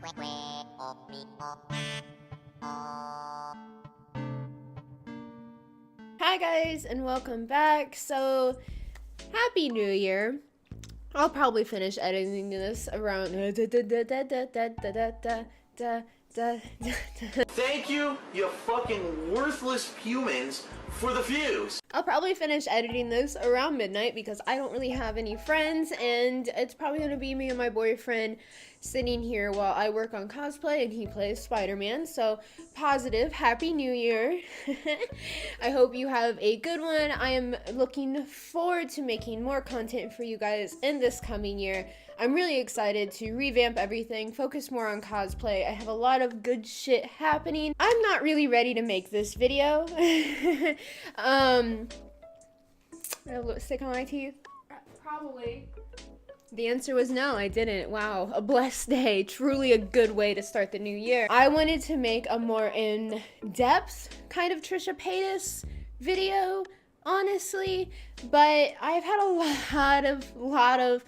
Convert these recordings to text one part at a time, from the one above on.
Hi guys, and welcome back. So, Happy New Year. I'll probably finish editing this around Thank you, you fucking worthless humans, for the views. I'll probably finish editing this around midnight because I don't really have any friends, and it's probably gonna be me and my boyfriend sitting here while I work on cosplay and he plays Spider-Man. So positive, Happy New Year. I hope you have a good one. I am looking forward to making more content for you guys in this coming year. I'm really excited to revamp everything, focus more on cosplay. I have a lot of good shit happening. I'm not really ready to make this video. Stick on my teeth? Probably. The answer was no, I didn't. Wow, a blessed day. Truly a good way to start the new year. I wanted to make a more in-depth kind of Trisha Paytas video, honestly, but I've had a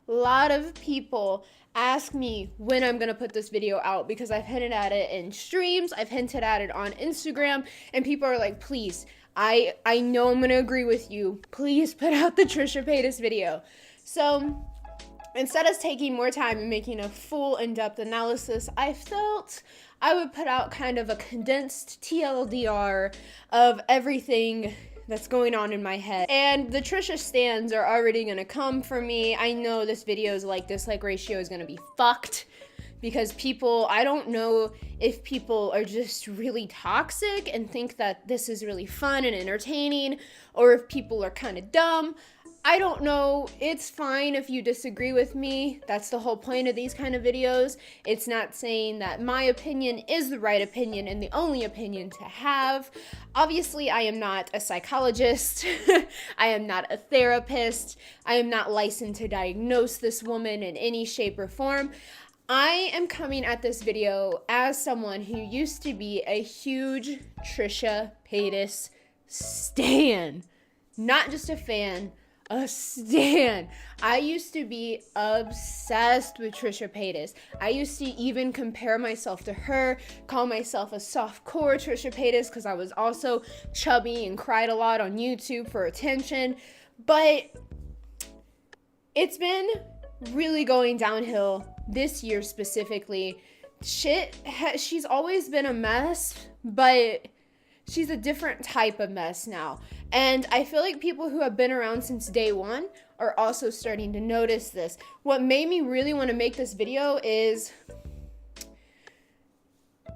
lot of people ask me when I'm gonna put this video out because I've hinted at it in streams, I've hinted at it on Instagram, and people are like, please, I know I'm gonna agree with you, please put out the Trisha Paytas video. So instead of taking more time and making a full in-depth analysis, I felt I would put out kind of a condensed TLDR of everything that's going on in my head. And the Trisha stans are already gonna come for me. I know this video's dislike ratio is gonna be fucked because I don't know if people are just really toxic and think that this is really fun and entertaining, or if people are kind of dumb. I don't know. It's fine if you disagree with me. That's the whole point of these kind of videos. It's not saying that my opinion is the right opinion and the only opinion to have. Obviously, I am not a psychologist. I am not a therapist. I am not licensed to diagnose this woman in any shape or form. I am coming at this video as someone who used to be a huge Trisha Paytas stan. Not just a fan, a stan. I used to be obsessed with Trisha Paytas. I used to even compare myself to her, call myself a softcore Trisha Paytas because I was also chubby and cried a lot on YouTube for attention. But it's been really going downhill this year specifically. She's always been a mess, but she's a different type of mess now. And I feel like people who have been around since day one are also starting to notice this. What made me really want to make this video is,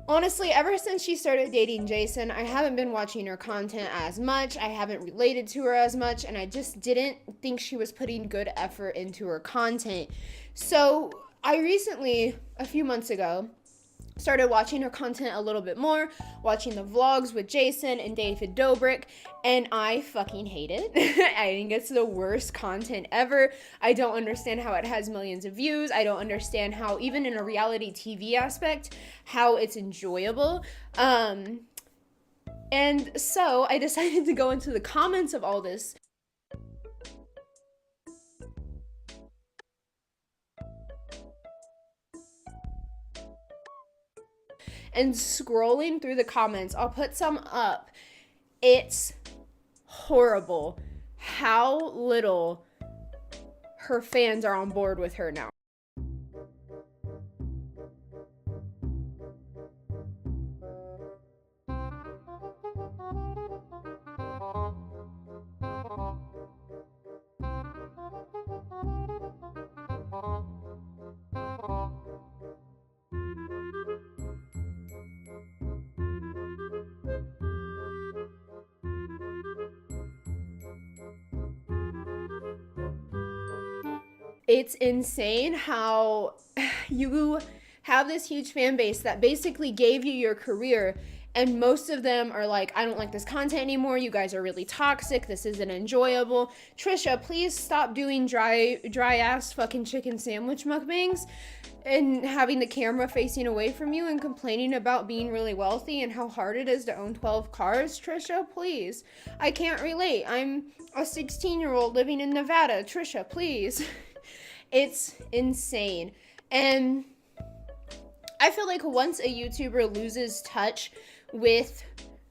honestly, ever since she started dating Jason, I haven't been watching her content as much. I haven't related to her as much, and I just didn't think she was putting good effort into her content. So I recently, a few months ago, started watching her content a little bit more, watching the vlogs with Jason and David Dobrik, and I fucking hate it. I think it's the worst content ever. I don't understand how it has millions of views. I don't understand how, even in a reality TV aspect, how it's enjoyable. And so I decided to go into the comments of all this and scrolling through the comments. I'll put some up. It's horrible how little her fans are on board with her now. It's insane how you have this huge fan base that basically gave you your career, and most of them are like, I don't like this content anymore, you guys are really toxic, this isn't enjoyable. Trisha, please stop doing dry ass fucking chicken sandwich mukbangs and having the camera facing away from you and complaining about being really wealthy and how hard it is to own 12 cars. Trisha, please. I can't relate. I'm a 16-year-old living in Nevada. Trisha, please. It's insane. And I feel like once a YouTuber loses touch with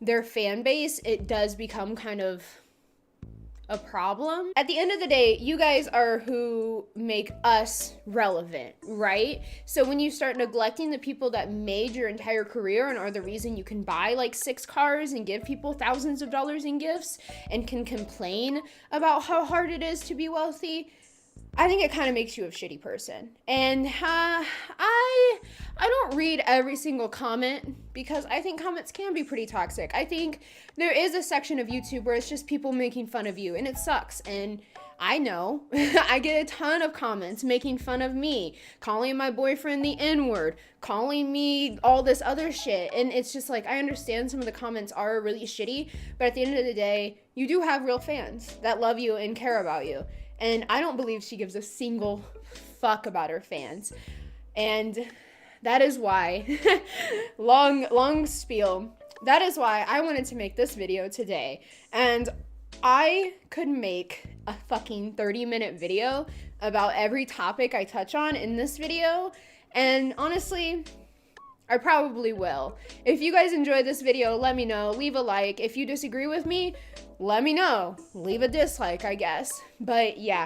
their fan base, it does become kind of a problem. At the end of the day, you guys are who make us relevant, right? So when you start neglecting the people that made your entire career and are the reason you can buy like 6 cars and give people thousands of dollars in gifts and can complain about how hard it is to be wealthy, I think it kind of makes you a shitty person. And I don't read every single comment because I think comments can be pretty toxic. I think there is a section of YouTube where it's just people making fun of you, and it sucks. And I know I get a ton of comments making fun of me, calling my boyfriend the N-word, calling me all this other shit. And it's just like, I understand some of the comments are really shitty, but at the end of the day, you do have real fans that love you and care about you. And I don't believe she gives a single fuck about her fans. And that is why, long spiel, that is why I wanted to make this video today. And I could make a fucking 30-minute video about every topic I touch on in this video. And honestly, I probably will. If you guys enjoyed this video, let me know. Leave a like. If you disagree with me, let me know. Leave a dislike, I guess. But yeah,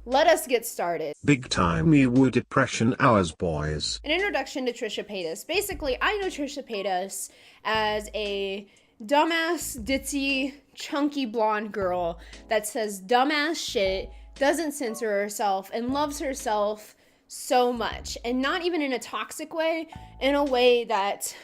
let us get started. Big time Ewu depression hours, boys. An introduction to Trisha Paytas. Basically, I know Trisha Paytas as a dumbass, ditzy, chunky blonde girl that says dumbass shit, doesn't censor herself, and loves herself so much. And not even in a toxic way, in a way that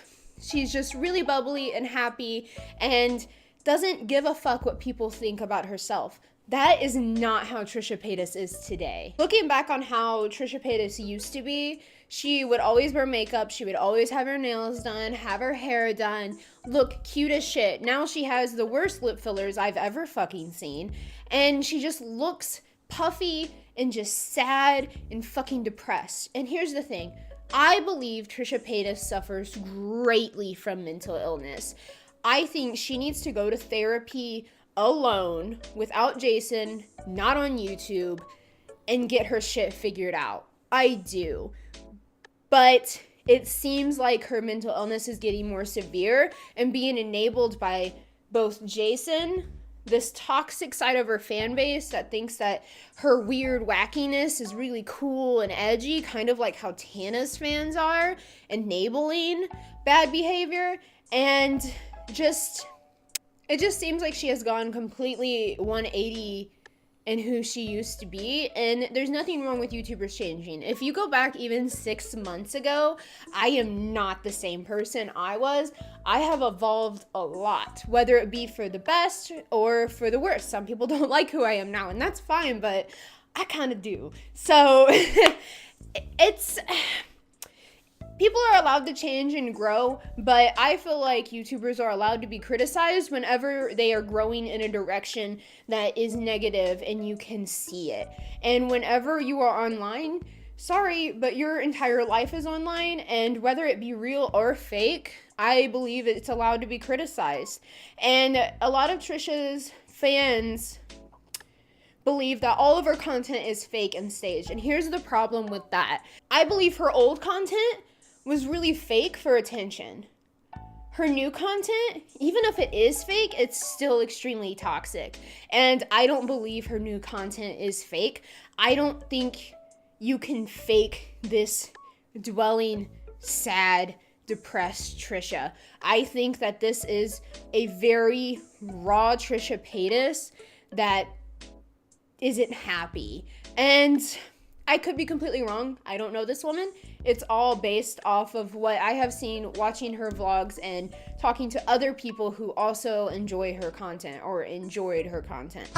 she's just really bubbly and happy and doesn't give a fuck what people think about herself. That is not how Trisha Paytas is today. Looking back on how Trisha Paytas used to be, she would always wear makeup, she would always have her nails done, have her hair done, look cute as shit. Now she has the worst lip fillers I've ever fucking seen, and she just looks puffy and just sad and fucking depressed. And here's the thing, I believe Trisha Paytas suffers greatly from mental illness. I think she needs to go to therapy alone, without Jason, not on YouTube, and get her shit figured out. I do. But it seems like her mental illness is getting more severe and being enabled by both Jason, this toxic side of her fan base that thinks that her weird wackiness is really cool and edgy, kind of like how Tana's fans are, enabling bad behavior, and it just seems like she has gone completely 180 in who she used to be, and there's nothing wrong with YouTubers changing. If you go back even 6 months ago, I am not the same person I was. I have evolved a lot, whether it be for the best or for the worst. Some people don't like who I am now, and that's fine, but I kind of do. So people are allowed to change and grow, but I feel like YouTubers are allowed to be criticized whenever they are growing in a direction that is negative and you can see it. And whenever you are online, sorry, but your entire life is online, and whether it be real or fake, I believe it's allowed to be criticized. And a lot of Trisha's fans believe that all of her content is fake and staged. And here's the problem with that. I believe her old content was really fake for attention. Her new content, even if it is fake, it's still extremely toxic. And I don't believe her new content is fake. I don't think you can fake this dwelling, sad, depressed Trisha. I think that this is a very raw Trisha Paytas that isn't happy. And I could be completely wrong. I don't know this woman. It's all based off of what I have seen watching her vlogs and talking to other people who also enjoy her content or enjoyed her content.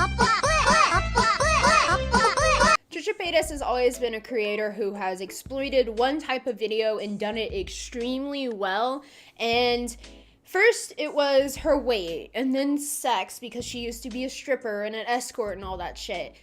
Trisha Paytas has always been a creator who has exploited one type of video and done it extremely well. And first it was her weight, and then sex because she used to be a stripper and an escort and all that shit.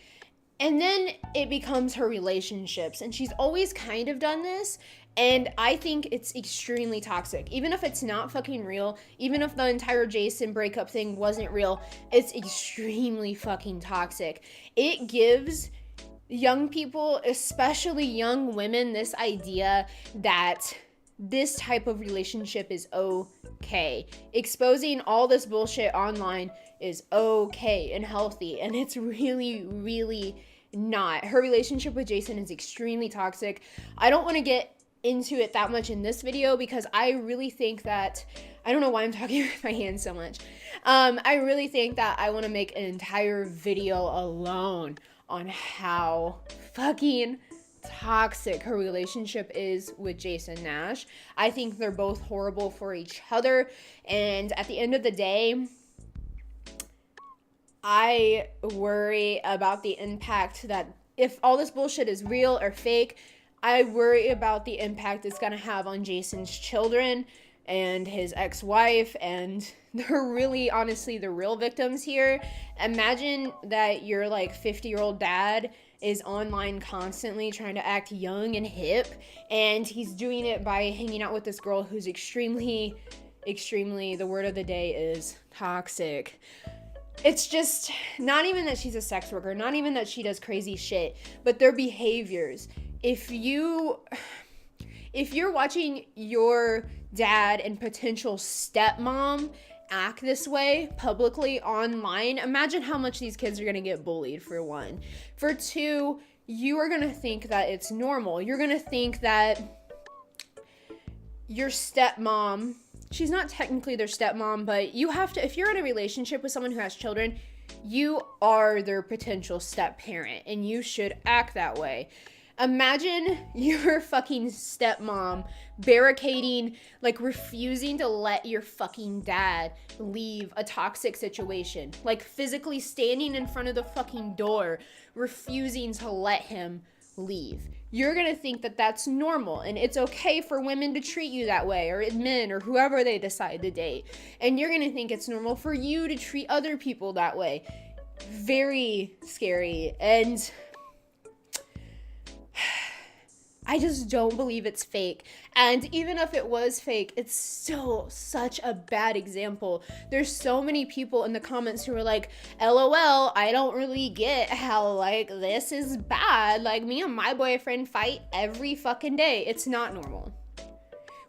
And then it becomes her relationships, and she's always kind of done this, and I think it's extremely toxic. Even if it's not fucking real, even if the entire Jason breakup thing wasn't real, it's extremely fucking toxic. It gives young people, especially young women, this idea that this type of relationship is okay. Exposing all this bullshit online is okay and healthy, and it's really, really not. Her relationship with Jason is extremely toxic. I don't want to get into it that much in this video because I really think that, I don't know why I'm talking with my hands so much. I really think that I want to make an entire video alone on how fucking toxic her relationship is with Jason Nash. I think they're both horrible for each other, and at the end of the day, I worry about the impact that, if all this bullshit is real or fake, I worry about the impact it's gonna have on Jason's children and his ex-wife, and they're really, honestly, the real victims here. Imagine that your like 50-year-old dad is online constantly trying to act young and hip, and he's doing it by hanging out with this girl who's extremely, the word of the day is toxic. It's just not even that she's a sex worker, not even that she does crazy shit, but their behaviors. If you're watching your dad and potential stepmom act this way publicly online, imagine how much these kids are going to get bullied, for one. For two, you are going to think that it's normal. You're going to think that your stepmom, she's not technically their stepmom, but you have to, if you're in a relationship with someone who has children, you are their potential step parent, and you should act that way. Imagine your fucking stepmom barricading, like refusing to let your fucking dad leave a toxic situation. Like physically standing in front of the fucking door, refusing to let him leave. You're gonna think that that's normal, and it's okay for women to treat you that way, or men, or whoever they decide to date. And you're gonna think it's normal for you to treat other people that way. Very scary, and I just don't believe it's fake. And even if it was fake, it's still such a bad example. There's so many people in the comments who are like, LOL, I don't really get how, like, this is bad. Like, me and my boyfriend fight every fucking day. It's not normal.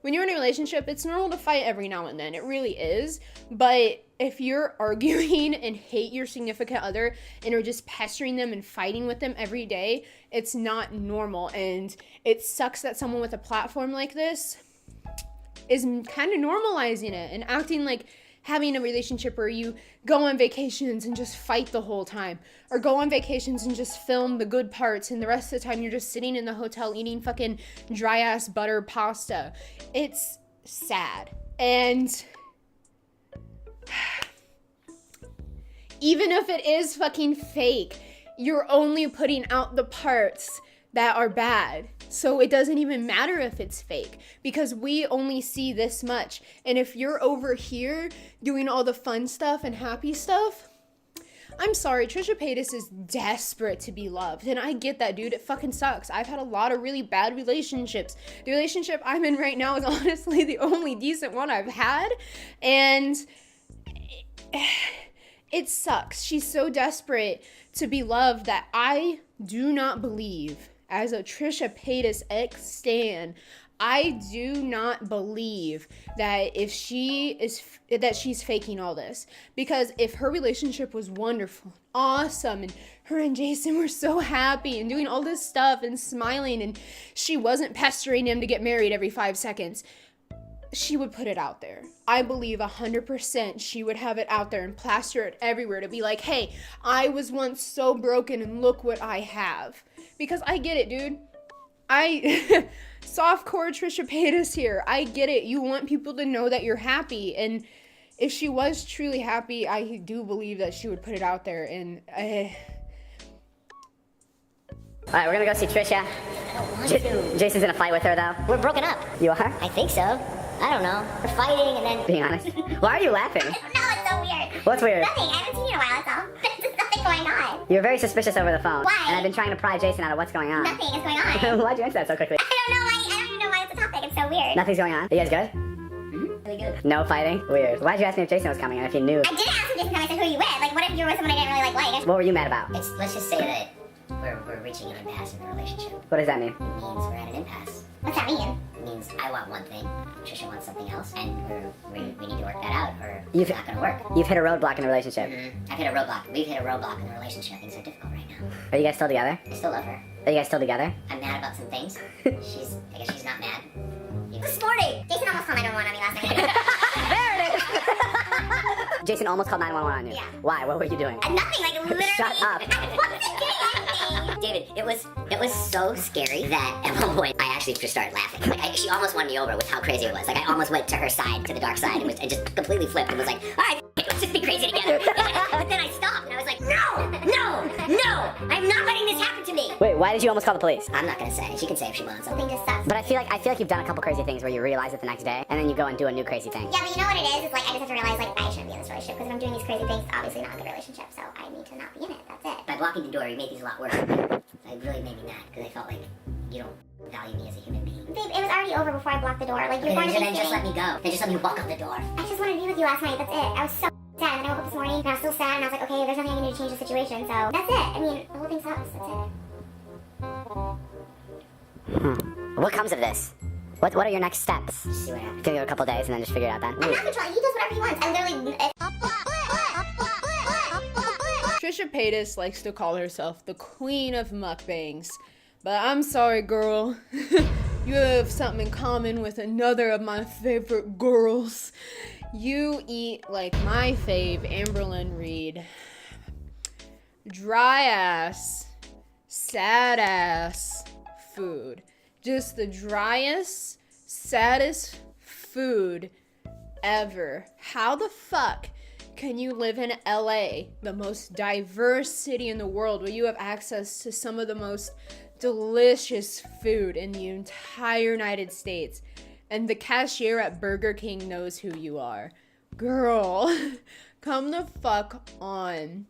When you're in a relationship, it's normal to fight every now and then. It really is. But if you're arguing and hate your significant other and are just pestering them and fighting with them every day, it's not normal. And it sucks that someone with a platform like this is kind of normalizing it and acting like having a relationship where you go on vacations and just fight the whole time, or go on vacations and just film the good parts, and the rest of the time you're just sitting in the hotel eating fucking dry ass butter pasta. It's sad. And even if it is fucking fake, you're only putting out the parts that are bad. So it doesn't even matter if it's fake, because we only see this much. And if you're over here doing all the fun stuff and happy stuff, I'm sorry, Trisha Paytas is desperate to be loved. And I get that, dude. It fucking sucks. I've had a lot of really bad relationships. The relationship I'm in right now is honestly the only decent one I've had. And it sucks. She's so desperate to be loved that I do not believe, as a Trisha Paytas ex-stan, I do not believe that that she's faking all this. Because if her relationship was wonderful, awesome, and her and Jason were so happy and doing all this stuff and smiling, and she wasn't pestering him to get married every 5 seconds, she would put it out there. I believe 100% she would have it out there and plaster it everywhere to be like, hey, I was once so broken and look what I have. Because I get it, dude. Softcore Trisha Paytas here. I get it. You want people to know that you're happy. And if she was truly happy, I do believe that she would put it out there. And Alright, we're gonna go see Trisha. Jason's in a fight with her, though. We're broken up. You are? I think so. I don't know. We're fighting and then... Being honest. Why are you laughing? I don't know, it's so weird. What's weird? Nothing, I haven't seen you in a while, that's all. There's just nothing going on. You're very suspicious over the phone. Why? And I've been trying to pry Jason out of what's going on. Nothing is going on. Why'd you answer that so quickly? I don't know why, I don't even know why it's a topic, it's so weird. Nothing's going on. Are you guys good? Really good. No fighting? Weird. Why'd you ask me if Jason was coming and if you knew? I didn't ask him just now, I said who are you with? Like, what if you were with someone I didn't really like? What were you mad about? Let's just say that we're reaching an impasse in the relationship. What does that mean? It means we're at an impasse. What's that mean? means I want one thing, Trisha wants something else, and we need to work that out, or it's not gonna work. You've hit a roadblock in a relationship. I've hit a roadblock. We've hit a roadblock in the relationship. Things are difficult right now. Are you guys still together? I still love her. Are you guys still together? I'm mad about some things. I guess she's not mad. This morning, Jason almost called 911 on me last night. There it is! Jason almost called 911 on you. Yeah. Why? What were you doing? Nothing, like literally. Shut up. I wasn't doing anything. David, it was so scary that at one point I actually just started laughing. Like she almost won me over with how crazy it was. Like I almost went to her side, to the dark side, and just completely flipped and was like, all right, let's just be crazy together. But then I stopped and I was like, no, I'm not letting this happen to me. Wait, why did you almost call the police? I'm not gonna say. She can say if she wants. Something just sucks. But I feel like you've done a couple crazy things where you realize it the next day, and then you go and do a new crazy thing. Yeah, but you know what it is? It's like I just have to realize like I shouldn't be in this relationship because if I'm doing these crazy things, it's obviously not a good relationship. So I need to not be in it. That's it. By blocking the door, you made things a lot worse. It really made me mad because I felt like you don't value me as a human being. Babe, it was already over before I blocked the door. Like you're going to then just let me go. Then just let me walk out the door. I just wanted to be with you last night. That's it. I was so sad. And then I woke up this morning and I was still sad. And I was like, okay, there's nothing I can do to change the situation. So that's it. I mean, the whole thing sucks. That's it. What comes of this? What are your next steps? Just see what happens. Give it a couple days and then just figure it out then. I'm not controlling. He does whatever he wants. I literally. Trisha Paytas likes to call herself the queen of mukbangs. But I'm sorry, girl. You have something in common with another of my favorite girls. You eat like my fave, Amberlynn Reed. Dry ass, sad ass food. Just the driest, saddest food ever. How the fuck can you live in LA, the most diverse city in the world, where you have access to some of the most delicious food in the entire United States, and the cashier at Burger King knows who you are? Girl, come the fuck on.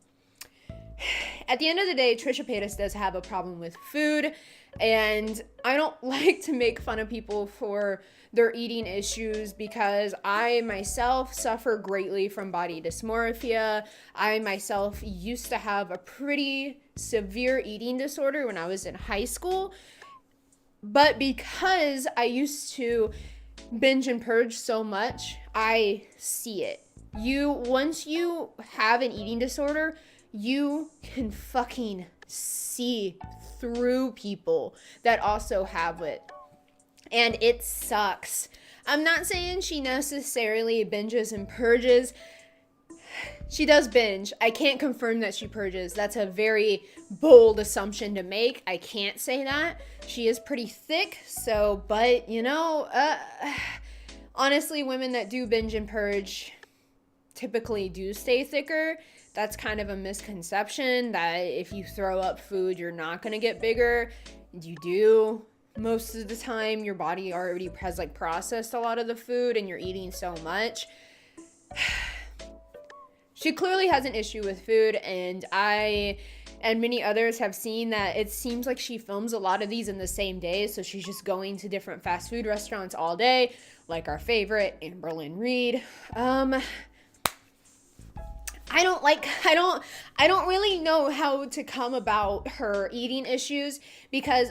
At the end of the day, Trisha Paytas does have a problem with food, and I don't like to make fun of people for their eating issues because I myself suffer greatly from body dysmorphia. I myself used to have a pretty severe eating disorder when I was in high school, but because I used to binge and purge so much, I see it. Once you have an eating disorder, you can fucking see through people that also have it. And it sucks. I'm not saying she necessarily binges and purges. She does binge. I can't confirm that she purges. That's a very bold assumption to make. I can't say that. She is pretty thick, but honestly, women that do binge and purge typically do stay thicker. That's kind of a misconception that if you throw up food, you're not going to get bigger. You do. Most of the time, your body already has processed a lot of the food and you're eating so much. She clearly has an issue with food, and I and many others have seen that it seems like she films a lot of these in the same day, so she's just going to different fast food restaurants all day, like our favorite, Amberlynn Reed. I don't really know how to come about her eating issues because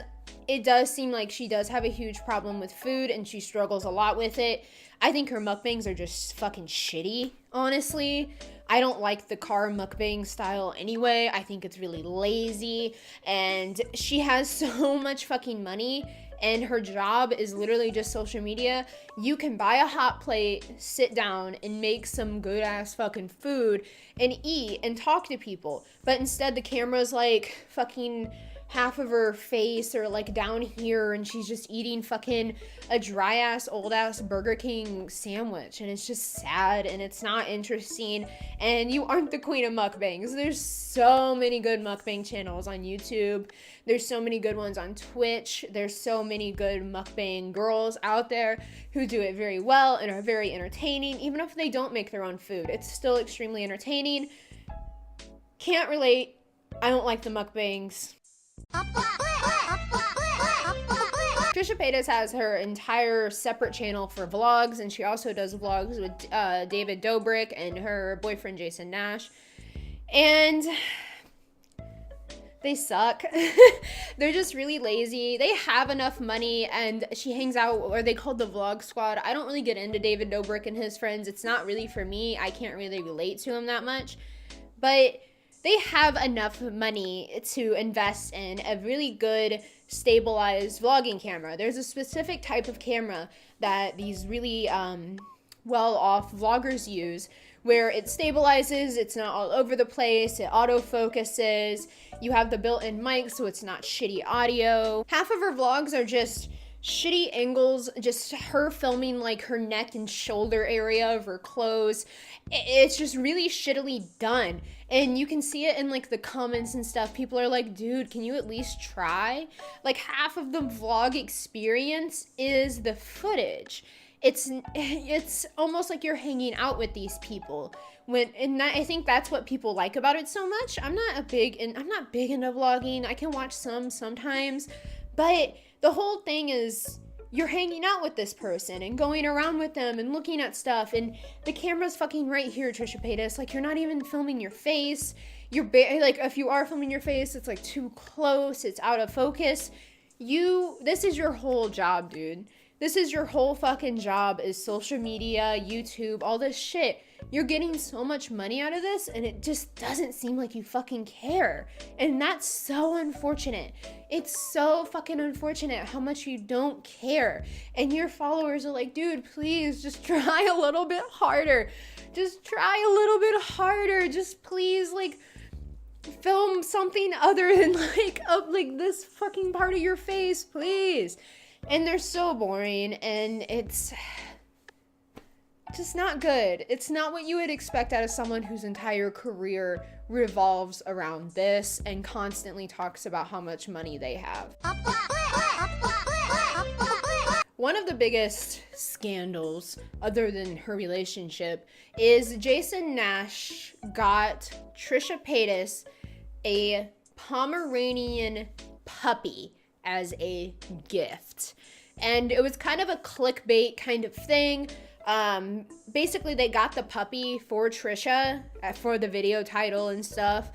it does seem like she does have a huge problem with food and she struggles a lot with it. I think her mukbangs are just fucking shitty, honestly. I don't like the car mukbang style anyway. I think it's really lazy, and she has so much fucking money and her job is literally just social media. You can buy a hot plate, sit down, and make some good ass fucking food and eat and talk to people. But instead the camera's fucking half of her face or down here, and she's just eating fucking a dry ass old ass Burger King sandwich, and it's just sad and it's not interesting, and you aren't the queen of mukbangs. There's so many good mukbang channels on YouTube. There's so many good ones on Twitch. There's so many good mukbang girls out there who do it very well and are very entertaining. Even if they don't make their own food, it's still extremely entertaining. Can't relate. I don't like the mukbangs. Trisha Paytas has her entire separate channel for vlogs, and she also does vlogs with David Dobrik and her boyfriend Jason Nash. And They suck. They're just really lazy. They have enough money, and she hangs out, or they called the vlog squad. I don't really get into David Dobrik and his friends. It's not really for me. I can't really relate to him that much. But they have enough money to invest in a really good, stabilized vlogging camera. There's a specific type of camera that these really well-off vloggers use, where it stabilizes, it's not all over the place, it autofocuses, you have the built-in mic so it's not shitty audio. Half of her vlogs are just shitty angles, just her filming like her neck and shoulder area of her clothes. It's just really shittily done. And you can see it in like the comments and stuff. People are like, dude, can you at least try? Like half of the vlog experience is the footage. It's almost like you're hanging out with these people. I think that's what people like about it so much. I'm not big into vlogging. I can watch sometimes, but the whole thing is you're hanging out with this person and going around with them and looking at stuff, and the camera's fucking right here, Trisha Paytas. Like, you're not even filming your face. Like, if you are filming your face, it's like too close, it's out of focus. This is your whole job, dude. This is your whole fucking job, is social media, YouTube, all this shit. You're getting so much money out of this, and it just doesn't seem like you fucking care. And that's so unfortunate. It's so fucking unfortunate how much you don't care. And your followers are like, dude, please just try a little bit harder. Just try a little bit harder. Just please, like, film something other than like this fucking part of your face, please. And they're so boring, and it's just not good. It's not what you would expect out of someone whose entire career revolves around this and constantly talks about how much money they have. One of the biggest scandals, other than her relationship, is Jason Nash got Trisha Paytas a Pomeranian puppy as a gift. And it was kind of a clickbait kind of thing. Basically, they got the puppy for Trisha for the video title and stuff.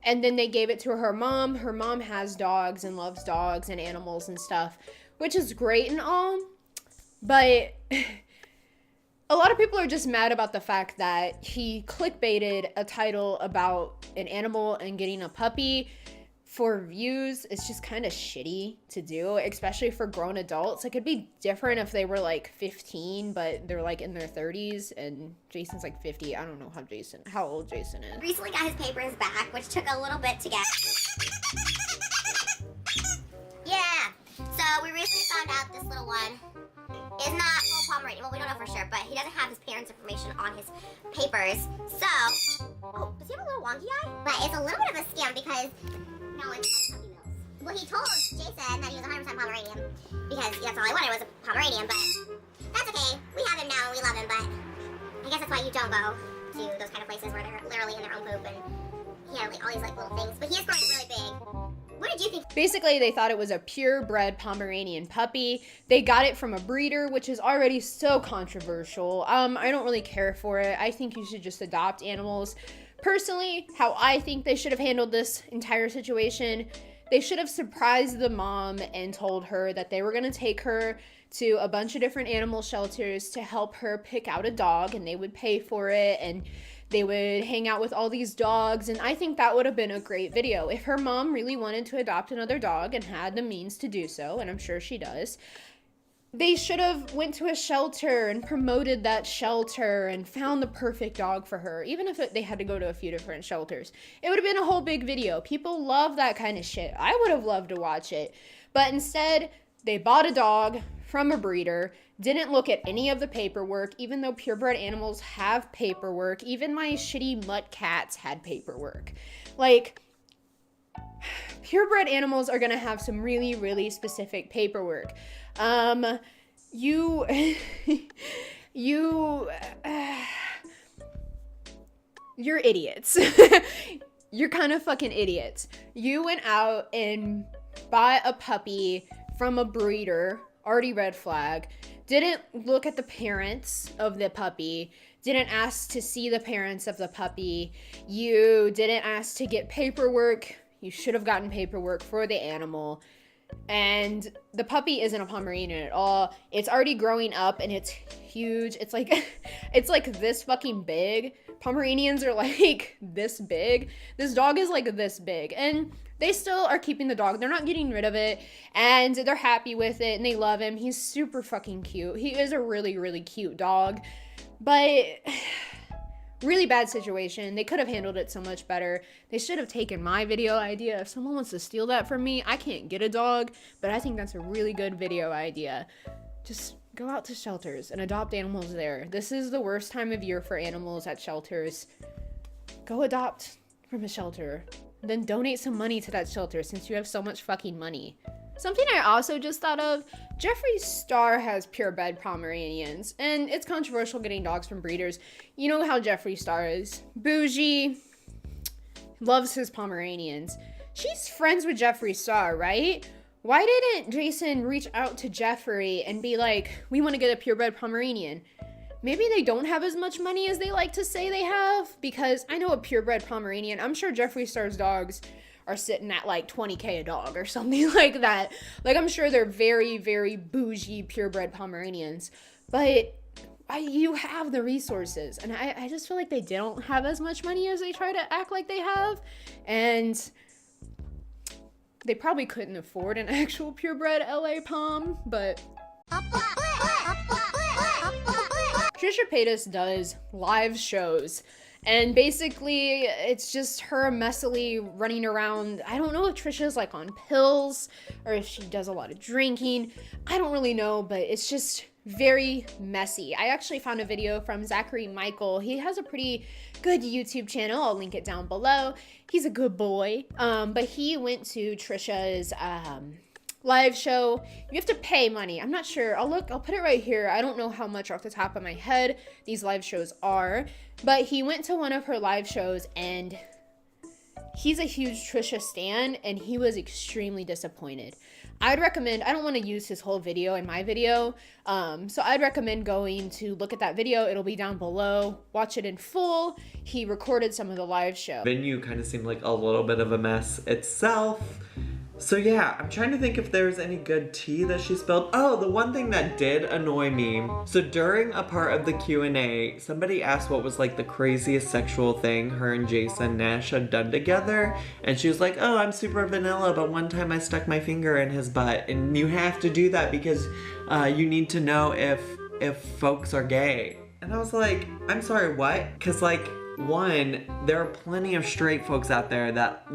And then they gave it to her mom. Her mom has dogs and loves dogs and animals and stuff, which is great and all. But a lot of people are just mad about the fact that he clickbaited a title about an animal and getting a puppy for views. It's just kind of shitty to do, especially for grown adults. Like, it'd be different if they were like 15, but they're like in their 30s, and Jason's like 50. I don't know how old Jason is. Recently got his papers back, which took a little bit to get. Yeah. So we recently found out this little one is not full Pomeranian. Well, we don't know for sure, but he doesn't have his parents' information on his papers. So, oh, does he have a little wonky eye? But it's a little bit of a scam because no, it's called puppy mills. Well, he told Jason that he was 100% Pomeranian because that's all I wanted was a Pomeranian, but that's okay. We have him now and we love him, but I guess that's why you don't go to those kind of places where they're literally in their own poop and he had like, all these like little things. But he is growing really big. What did you think? Basically, they thought it was a purebred Pomeranian puppy. They got it from a breeder, which is already so controversial. I don't really care for it. I think you should just adopt animals. Personally, how I think they should have handled this entire situation, they should have surprised the mom and told her that they were going to take her to a bunch of different animal shelters to help her pick out a dog, and they would pay for it, and they would hang out with all these dogs, and I think that would have been a great video. If her mom really wanted to adopt another dog and had the means to do so, and I'm sure she does, they should have went to a shelter and promoted that shelter and found the perfect dog for her, even if they had to go to a few different shelters. It would have been a whole big video. People love that kind of shit. I would have loved to watch it. But instead, they bought a dog from a breeder, didn't look at any of the paperwork, even though purebred animals have paperwork. Even my shitty mutt cats had paperwork. Like, purebred animals are gonna have some really, really specific paperwork. You're idiots. You're kind of fucking idiots. You went out and bought a puppy from a breeder, already red flag, didn't look at the parents of the puppy, didn't ask to see the parents of the puppy, you didn't ask to get paperwork, You should have gotten paperwork for the animal. And the puppy isn't a Pomeranian at all. It's already growing up and it's huge. It's like it's like this fucking big. Pomeranians are like this big. This dog is like this big. And they still are keeping the dog. They're not getting rid of it. And they're happy with it and they love him. He's super fucking cute. He is a really, really cute dog. But really bad situation. They could have handled it so much better. They should have taken my video idea. If someone wants to steal that from me, I can't get a dog, but I think that's a really good video idea. Just go out to shelters and adopt animals there. This is the worst time of year for animals at shelters. Go adopt from a shelter. Then donate some money to that shelter since you have so much fucking money. Something I also just thought of, Jeffree Star has purebred Pomeranians, and it's controversial getting dogs from breeders. You know how Jeffree Star is. Bougie, loves his Pomeranians. She's friends with Jeffree Star, right? Why didn't Jason reach out to Jeffree and be like, we want to get a purebred Pomeranian? Maybe they don't have as much money as they like to say they have, because I know a purebred Pomeranian, I'm sure Jeffree Star's dogs are sitting at like 20K a dog or something like that. Like, I'm sure they're very, very bougie purebred Pomeranians, but you have the resources, and I just feel like they don't have as much money as they try to act like they have, and they probably couldn't afford an actual purebred LA Pom, but Trisha Paytas does live shows, and basically it's just her messily running around. I don't know if Trisha's like on pills or if she does a lot of drinking. I don't really know, but it's just very messy. I actually found a video from Zachary Michael. He has a pretty good YouTube channel. I'll link it down below. He's a good boy. But he went to Trisha's live show. You have to pay money. I'm not sure. I'll put it right here. I don't know how much off the top of my head these live shows are, but he went to one of her live shows and he's a huge Trisha stan and he was extremely disappointed. I'd recommend, I don't want to use his whole video in my video, so I'd recommend going to look at that video. It'll be down below. Watch it in full. He recorded some of the live show. Venue kind of seemed like a little bit of a mess itself. So yeah, I'm trying to think if there's any good tea that she spilled. Oh, the one thing that did annoy me. So during a part of the Q&A, somebody asked what was like the craziest sexual thing her and Jason Nash had done together. And she was like, oh, I'm super vanilla, but one time I stuck my finger in his butt. And you have to do that because you need to know if folks are gay. And I was like, I'm sorry, what? Because like, one, there are plenty of straight folks out there that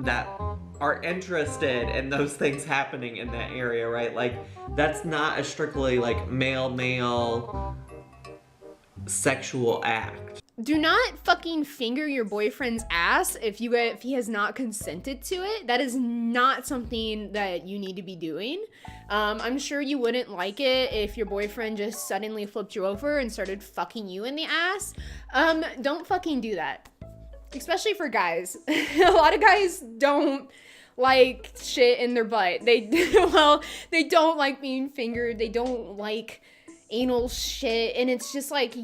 are interested in those things happening in that area, right? Like, that's not a strictly like male sexual act. Do not fucking finger your boyfriend's ass if he has not consented to it. That is not something that you need to be doing. I'm sure you wouldn't like it if your boyfriend just suddenly flipped you over and started fucking you in the ass. Don't fucking do that. Especially for guys. A lot of guys don't like shit in their butt. They don't like being fingered. They don't like anal shit, and it's just like,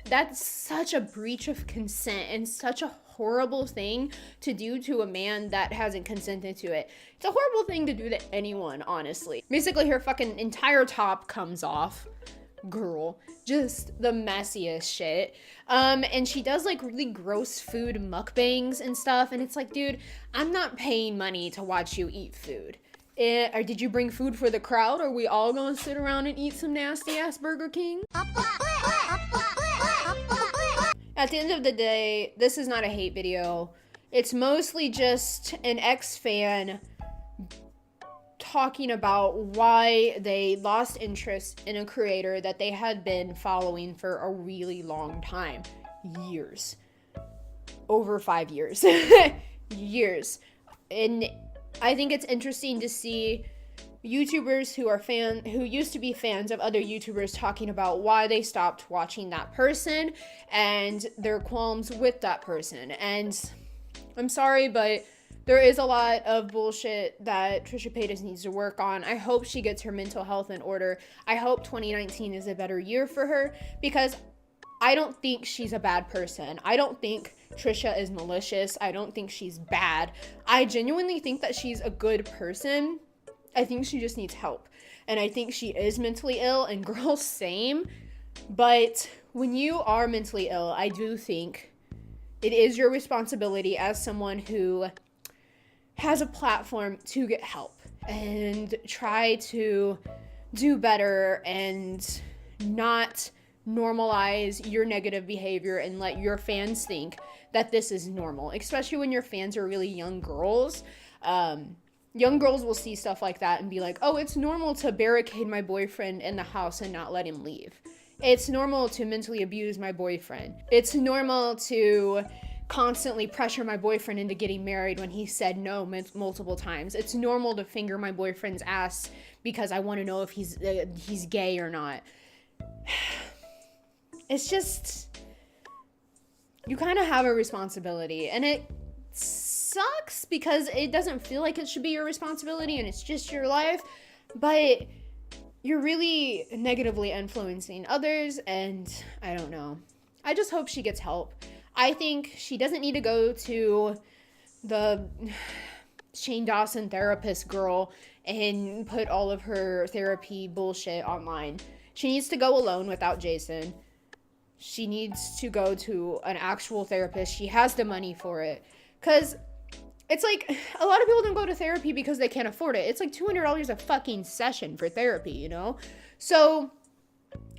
that's such a breach of consent and such a horrible thing to do to a man that hasn't consented to it. It's a horrible thing to do to anyone, honestly. Basically, her fucking entire top comes off. Girl, just the messiest shit. And she does like really gross food mukbangs and stuff, and it's like, dude, I'm not paying money to watch you eat food. Or did you bring food for the crowd? Are we all gonna sit around and eat some nasty ass Burger King? At the end of the day, this is not a hate video. It's mostly just an ex-fan talking about why they lost interest in a creator that they had been following for a really long time. Years. Over 5 years. Years. And I think it's interesting to see YouTubers who used to be fans of other YouTubers talking about why they stopped watching that person and their qualms with that person. And I'm sorry, but there is a lot of bullshit that Trisha Paytas needs to work on. I hope she gets her mental health in order. I hope 2019 is a better year for her, because I don't think she's a bad person. I don't think Trisha is malicious. I don't think she's bad. I genuinely think that she's a good person. I think she just needs help. And I think she is mentally ill, and girls, same. But when you are mentally ill, I do think it is your responsibility as someone who has a platform to get help and try to do better and not normalize your negative behavior and let your fans think that this is normal, especially when your fans are really young girls. Young girls will see stuff like that and be like, oh, it's normal to barricade my boyfriend in the house and not let him leave. It's normal to mentally abuse my boyfriend. It's normal to constantly pressure my boyfriend into getting married when he said no multiple times. It's normal to finger my boyfriend's ass because I want to know if he's gay or not. It's just, you kind of have a responsibility, and it sucks because it doesn't feel like it should be your responsibility and it's just your life, but you're really negatively influencing others, and I don't know. I just hope she gets help. I think she doesn't need to go to the Shane Dawson therapist girl and put all of her therapy bullshit online. She needs to go alone without Jason. She needs to go to an actual therapist. She has the money for it. Because it's like, a lot of people don't go to therapy because they can't afford it. It's like $200 a fucking session for therapy, you know? So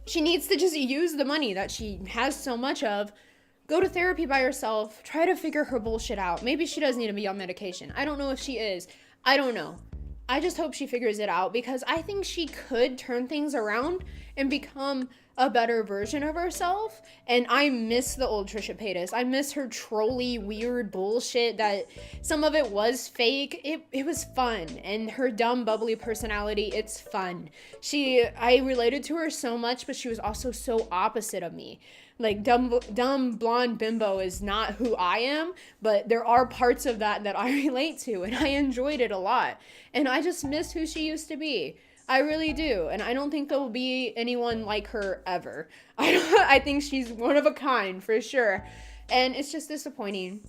she needs to just use the money that she has so much of, go to therapy by herself, try to figure her bullshit out. Maybe she does need to be on medication. I don't know if she is. I don't know. I just hope she figures it out, because I think she could turn things around and become a better version of herself. And I miss the old Trisha Paytas. I miss her trolly, weird bullshit that some of it was fake. It was fun. And her dumb, bubbly personality, it's fun. I related to her so much, but she was also so opposite of me. Like, dumb blonde bimbo is not who I am, but there are parts of that I relate to, and I enjoyed it a lot. And I just miss who she used to be. I really do. And I don't think there will be anyone like her ever. I think she's one of a kind, for sure. And it's just disappointing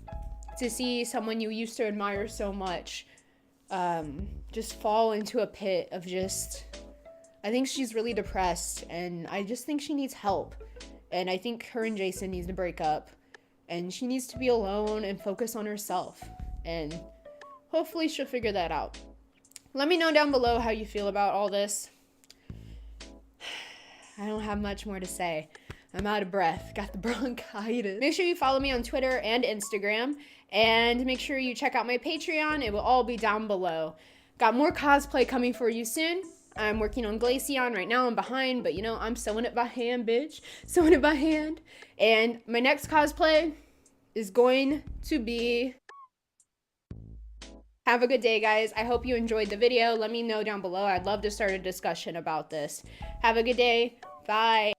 to see someone you used to admire so much just fall into a pit of just... I think she's really depressed, and I just think she needs help. And I think her and Jason needs to break up, and she needs to be alone and focus on herself. And hopefully she'll figure that out. Let me know down below how you feel about all this. I don't have much more to say. I'm out of breath. Got the bronchitis. Make sure you follow me on Twitter and Instagram, and make sure you check out my Patreon. It will all be down below. Got more cosplay coming for you soon. I'm working on Glaceon right now. I'm behind, but you know, I'm sewing it by hand, bitch. Sewing it by hand. And my next cosplay is going to be... Have a good day, guys. I hope you enjoyed the video. Let me know down below. I'd love to start a discussion about this. Have a good day. Bye.